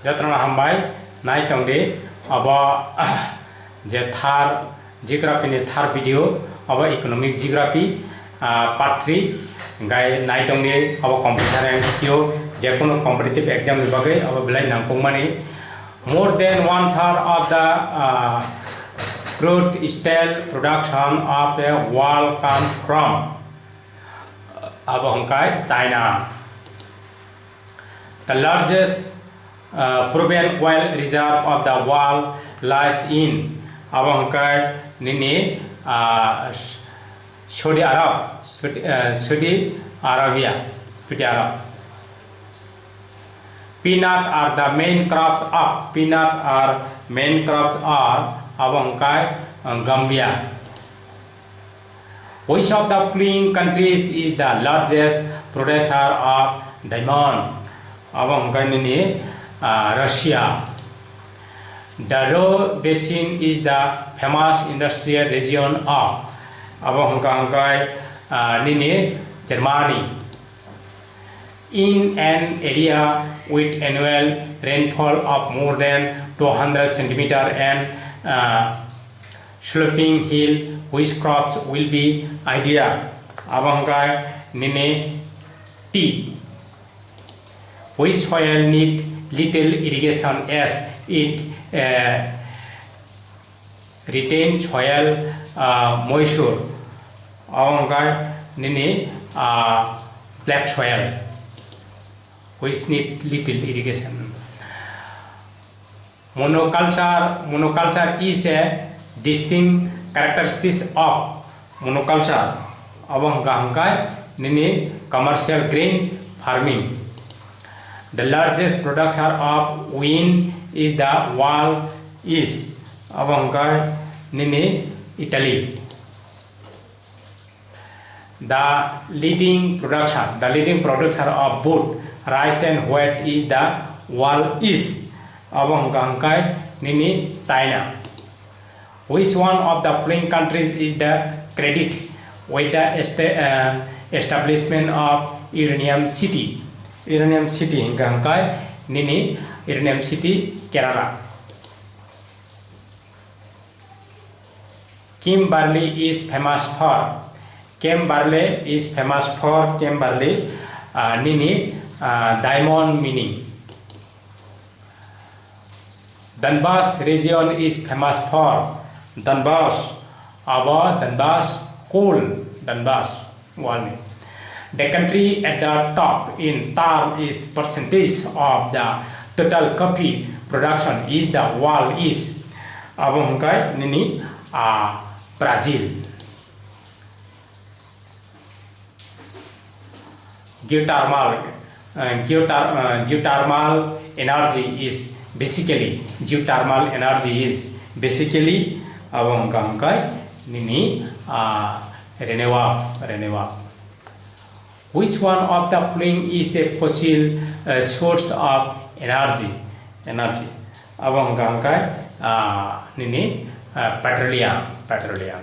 जतना हमबाय नाय तंगदे अब जे थार जियोग्राफी नि थार वीडियो अब इकोनॉमिक जियोग्राफी पार्ट 3 गाय नाय तंगदे अब कंप्यूटर एमसीक्यू जे कोनो कॉम्पिटिटिव एग्जाम नि बागै अब बिलाय नांगौमानि more than 1/3 of the crude steel production of the world comes from China. The largest proven oil reserve of the world lies in Saudi Arabia. Peanut are the main crops of Gambia. Which of the following countries is the largest producer of diamond? Russia. The Ruhr Basin is the famous industrial region of Germany. In an area with annual rainfall of more than 200 cm and sloping hill, which crops will be ideal? Tea. Which soil need little irrigation as it retain soil moisture? Black soil, which need little irrigation. Monoculture is a distinct characteristic of monoculture. Commercial grain farming. The largest producer of wine is the world is Italy. The leading producer of both rice and wheat is the world is China. Which one of the following countries is the credit with the establishment of uranium city? Uranium city Kerala. Kimberley is famous for diamond mining. Donbass region is famous for coal. The country at the top in terms is percentage of the total coffee production is the world is Brazil. Geothermal energy is basically renewable. Which one of the following is a fossil source of energy? Petroleum.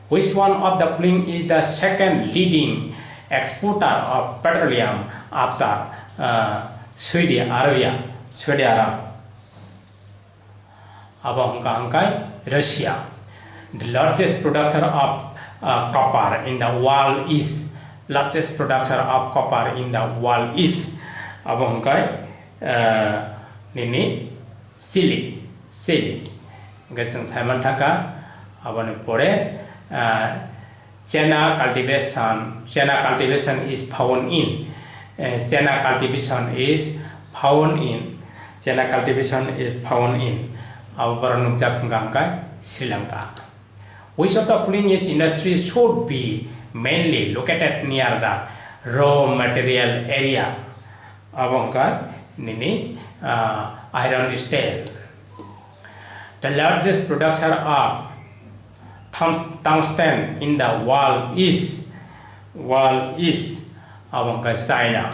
Which one of the following is the second leading exporter of petroleum after Saudi Arabia? Russia. The largest producer of copper in the world is Chile. Gasang Simon Taka abone pore China cultivation is found in Sri Lanka. Which of the following industries should be mainly located near the raw material area? Iron steel. The largest producer of tungsten in the world is China.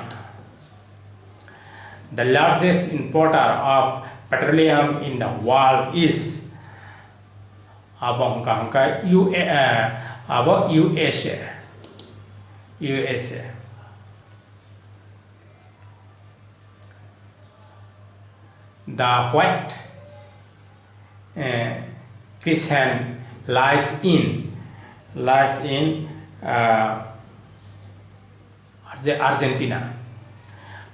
The largest importer of petroleum in the world is USA. The white crescent lies in Argentina.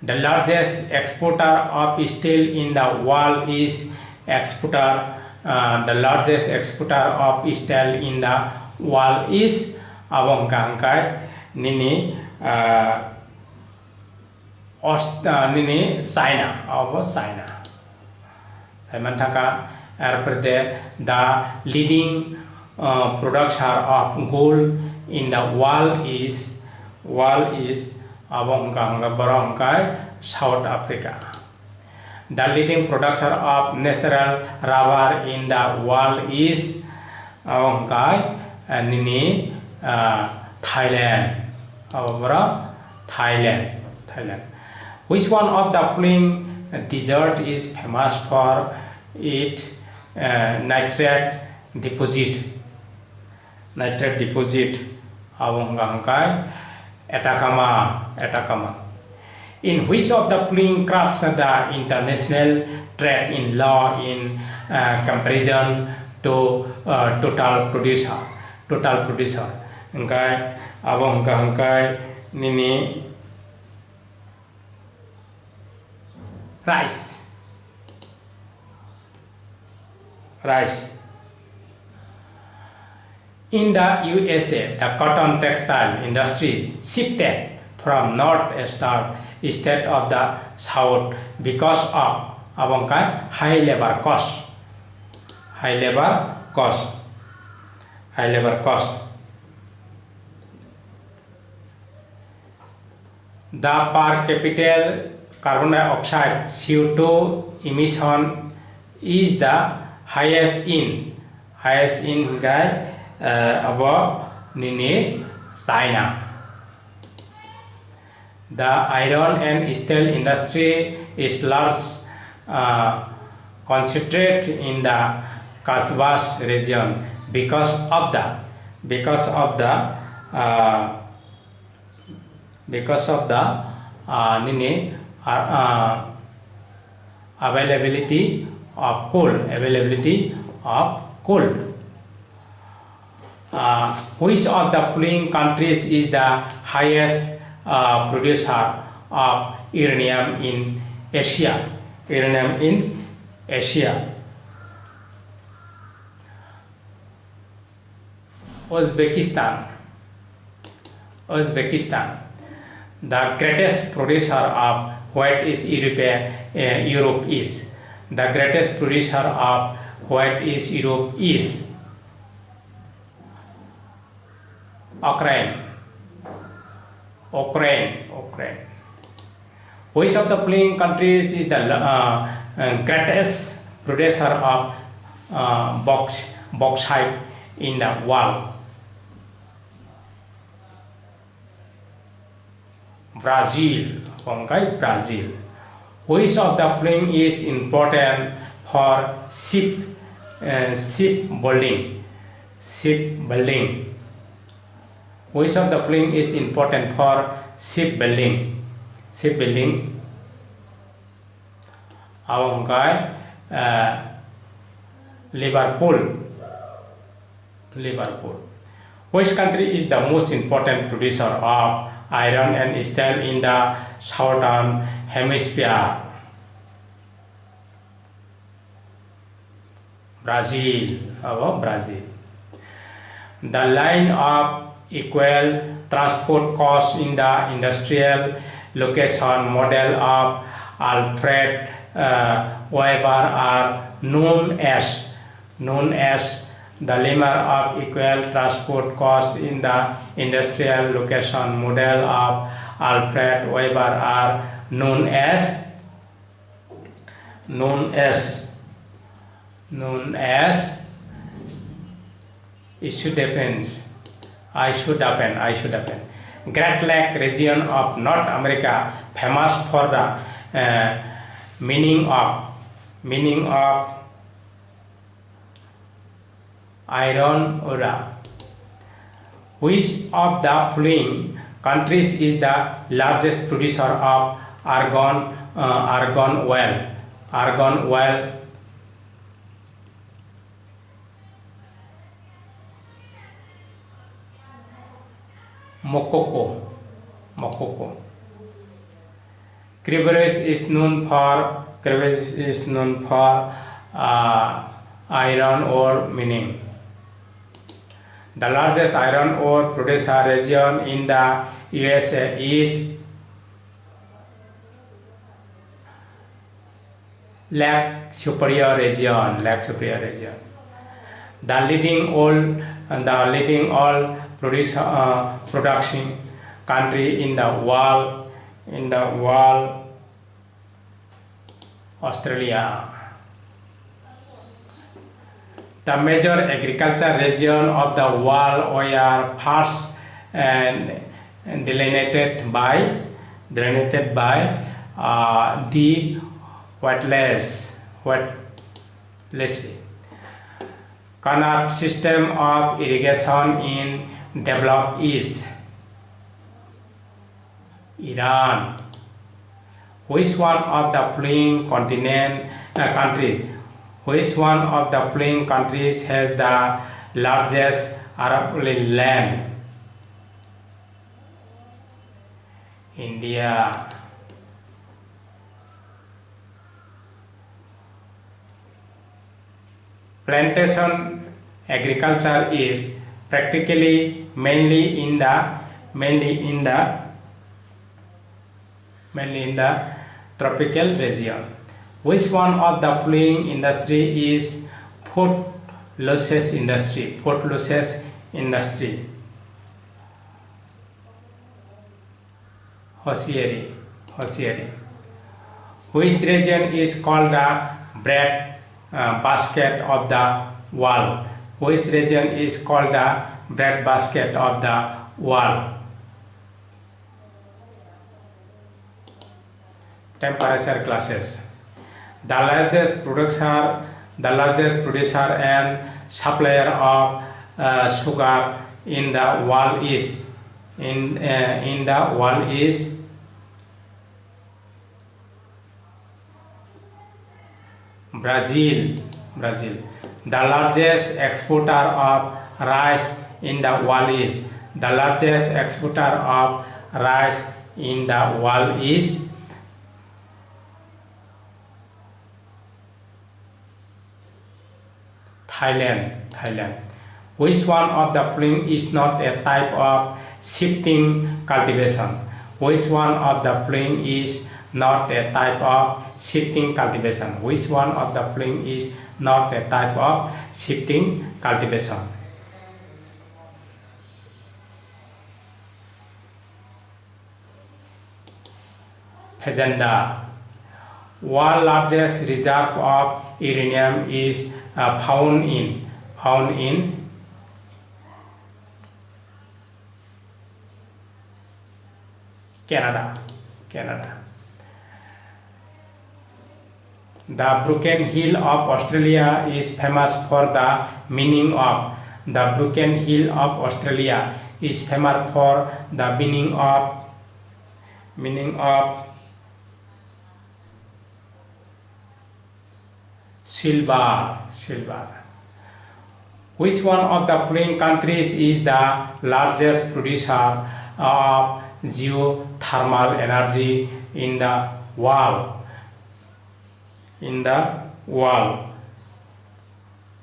The largest exporter of steel in the world is the largest exporter of steel in the world is abong kangkai nini nini China. Saimantaka the leading producer of gold in the world is abong kangkai South Africa. The leading producer of natural rubber in the world is nini Thailand. Thailand. Which one of the following desert is famous for its nitrate deposit? Atacama. In which of the following crafts the international trade in law in comparison to total producer? Engkai abong engkai nini rice. In the USA, the cotton textile industry shifted from north-eastern state of the south because of high labor cost. The per capita carbon dioxide CO2 emission is the highest in above China. The iron and steel industry is large concentrated in the Kasbah region because of the availability of coal. Which of the following countries is the highest producer of uranium in Asia? Uzbekistan. The greatest producer of what is Europe is. The greatest producer of what is Europe is Ukraine. Which of the following countries is the greatest producer of bauxite in the world? Brazil. Which of the following is important for shipbuilding? Which of the following is important for shipbuilding? Liverpool. Which country is the most important producer of iron and steel in the southern hemisphere? Brazil. The line of equal transport costs in the industrial location model of Alfred Weber are known as the lemma of equal transport costs in the industrial location model of Alfred Weber are known as it should depend. I should happen. Great Lake region of North America famous for the meaning of iron ore. Which of the following countries is the largest producer of argon oil? argon oil, Mococo. Cribbage is known for iron ore mining. The largest iron ore producer region in the USA is Lake Superior region. The leading oil production country in the world, Australia. The major agriculture region of the world were first delineated by the wetlands. Canal system of irrigation in developed is Iran. Which one of the following countries has the largest arable land? India. Plantation agriculture is practically mainly in the tropical region. Which one of the following industry is food losses industry? Hosiery. Which region is called the bread basket of the world? Which region is called the bread basket of the world? Temperature classes. The largest producer and supplier of sugar in the world is Brazil. The largest exporter of rice in the world is Thailand. Which one of the following is not a type of shifting cultivation? Which one of the following is not a type of shifting cultivation? Which one of the following is not a type of shifting cultivation? Fazenda. World largest reserve of uranium is found in Canada. The Broken Hill of Australia is famous for the meaning of. The Broken Hill of Australia is famous for the meaning of silver. Which one of the following countries is the largest producer of geothermal energy in the world?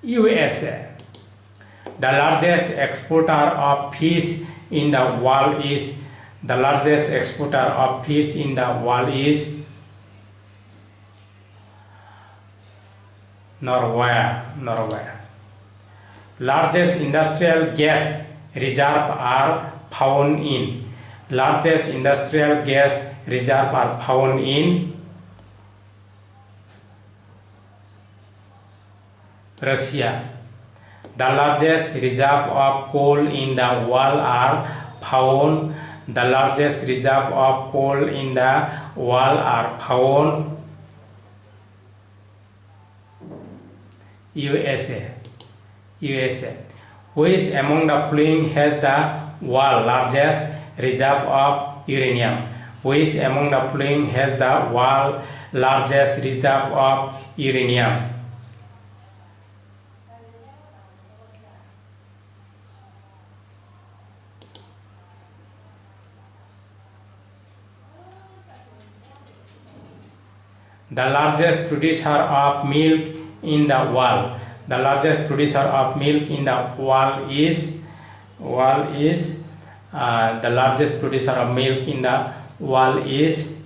USA. The largest exporter of fish in the world is Norway. Largest industrial gas reserve are found in Russia. The largest reserve of coal in the world are found USA. Which among the following has the world largest reserve of uranium? Which among the following has the world largest reserve of uranium. The largest producer of milk in the world. The largest producer of milk in the world is the largest producer of milk in the world is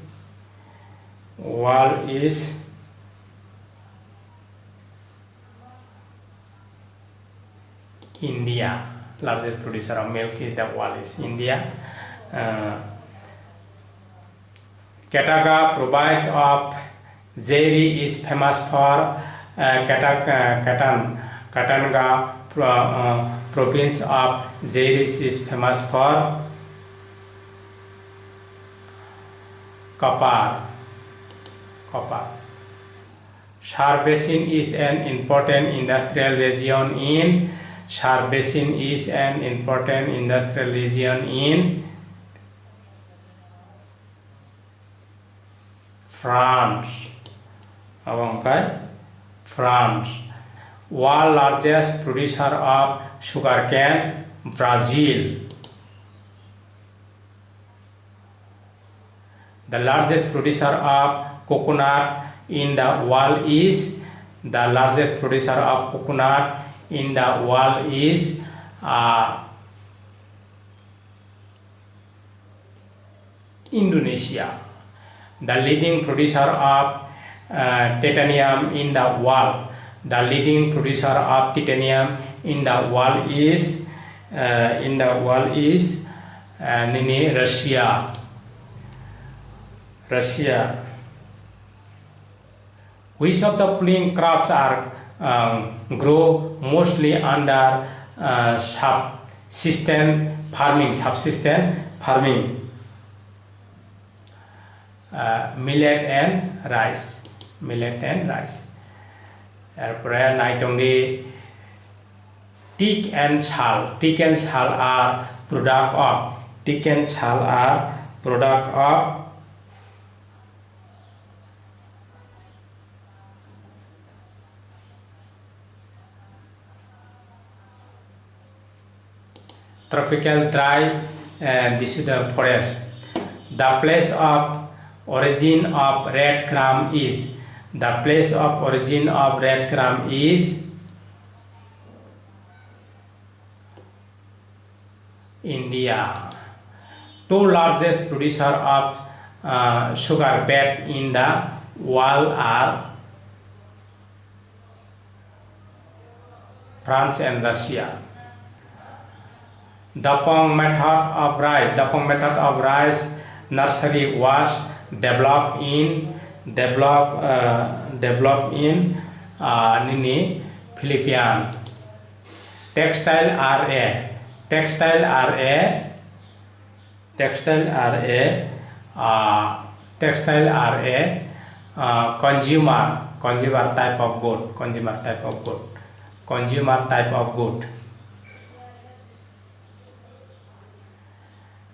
India. Largest producer of milk in the world is India. Katanga province of Zaire is famous for Katanga province of Zaire is famous for copper. Shar Basin is an important industrial region in France. France. World largest producer of sugarcane, Brazil. The largest producer of coconut in the world is Indonesia. The leading producer of titanium in the world. Russia. Which of the following crops are grow mostly under subsistence farming? Millet and rice. Teak and shal are product of tropical dry deciduous forest. The place of origin of red crumb is India. Two largest producer of sugar beet in the world are France and Russia. Dapong method of rice nursery was developed in Philippines. Textile are a consumer type of good.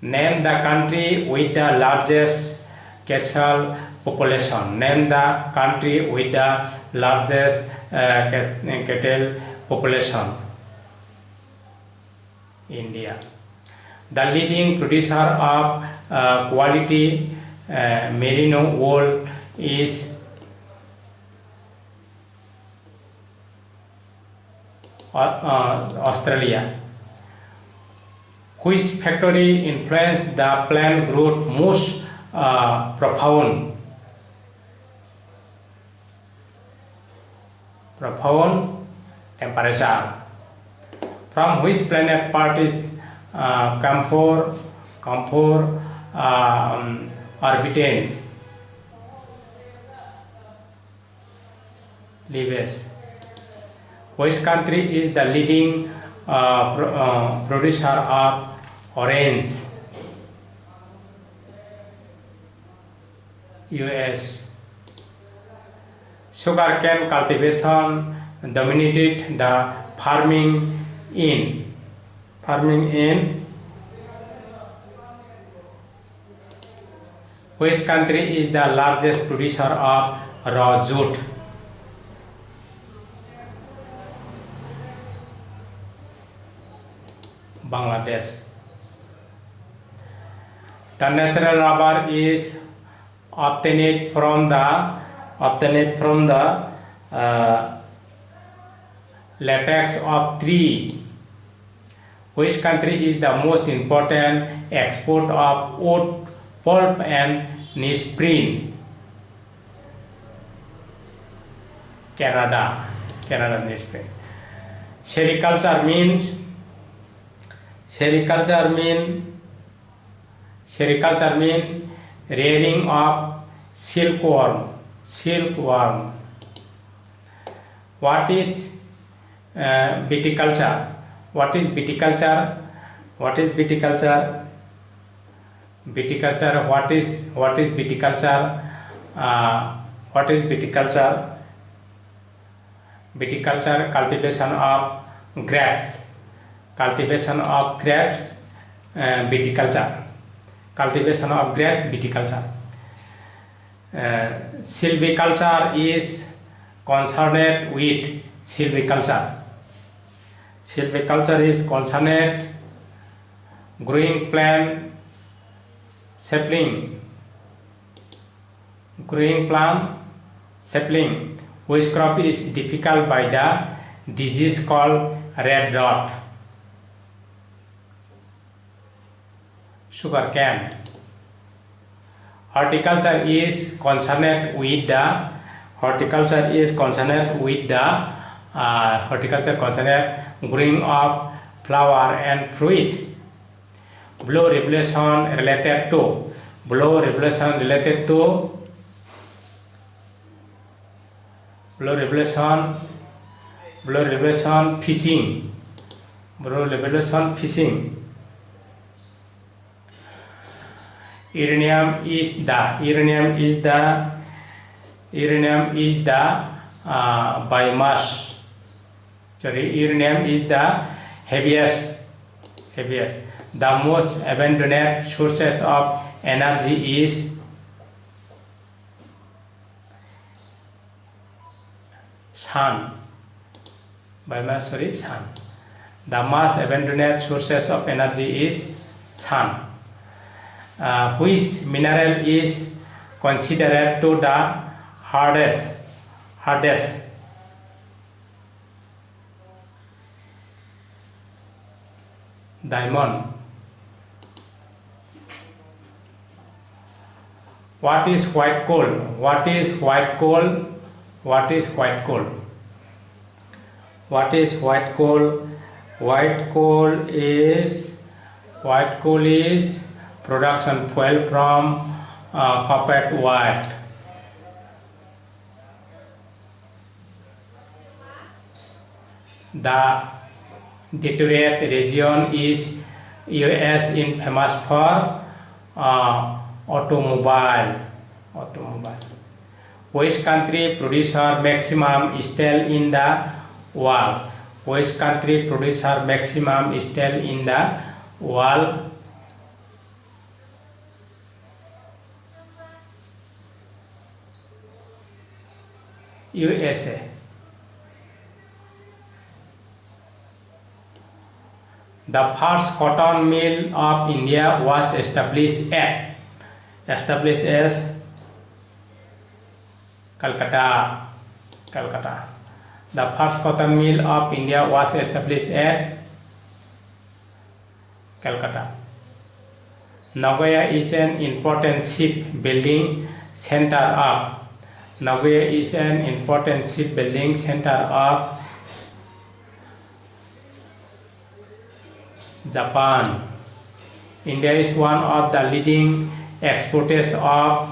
Name the country with the largest cattle population. Cattle population. India. The leading producer of quality merino wool is Australia. Which factory influenced the plant growth most profound? Temperature. From which planet parties camphor orbiting? Leaves. Which country is the leading producer of orange? US. Sugarcane cultivation dominated the farming in Which country is the largest producer of raw jute? Bangladesh. The natural rubber is obtained from the latex of tree. Which country is the most important export of wood pulp and newsprint? Canada newsprint. Sericulture mean rearing of silkworm. What is viticulture? What is viticulture? What is viticulture? Viticulture. What is viticulture? What is viticulture? Viticulture, cultivation of grapes. Viticulture. Cultivation of grape, viticulture. Silviculture is concerned with silviculture. Silviculture is concerned growing plant sapling. Which crop is difficult by the disease called red rot? Sugarcane. Horticulture is concerned with growing of flower and fruit. Blue revolution related fishing. Uranium is the heaviest. The most abundant sources of energy is sun. Sun. The most abundant sources of energy is sun. Which mineral is considered to the hardest? Diamond. What is white coal? White coal is production fuel from copper white. The Detroit region is US in famous for automobile. Which country produces maximum steel in the world? USA. The first cotton mill of India was established as Calcutta. The first cotton mill of India was established at Calcutta. Nagoya is an important shipbuilding center of Japan. India is one of the leading exporters of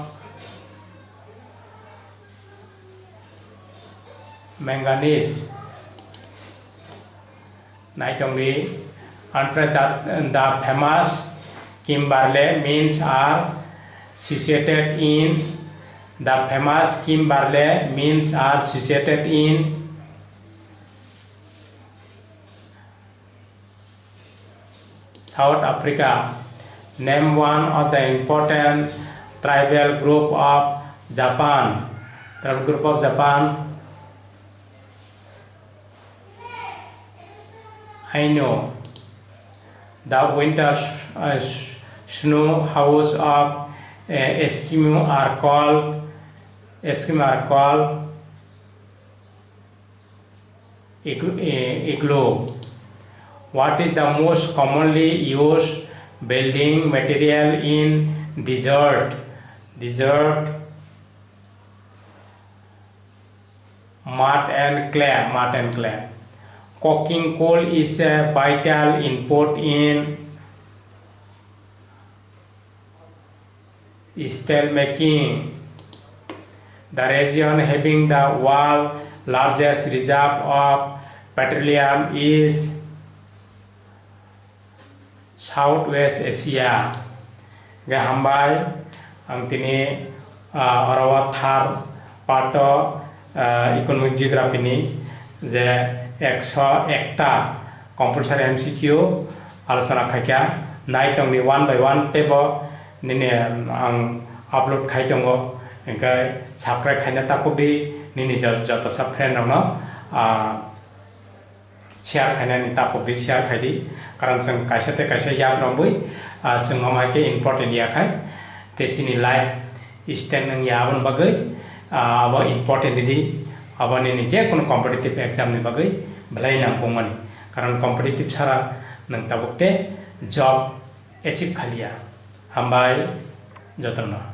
manganese. Naitongri. The famous Kimberley mines are situated in South Africa. Name one of the important tribal group of Japan. Tribal group of Japan. I know. The winter snow house of Eskimo are called igloo. What is the most commonly used building material in desert? Mud and clay. Coking coal is a vital input in steel making. The region having the world's largest reserve of petroleum is Southwest Asia. Hambai ang tini orawat thar pato economic geography ni je 101টা compulsory MCQ আলোচনা খাইকা নাই tongni 1 by 1 tebo nini ang upload khai tongo engkai subscribe khaina takobi nini joto sa friend no share khaina ni takobi share khaidi karon jeng kaisate kaisa yag rombui jeng amaike important ya khai tesini live stand nang yabon bagai abo important di abo nini je kono competitive exam ni bagai belai nangpongmani karon competitive sara nang tabukte job achieve khalia hambai jotono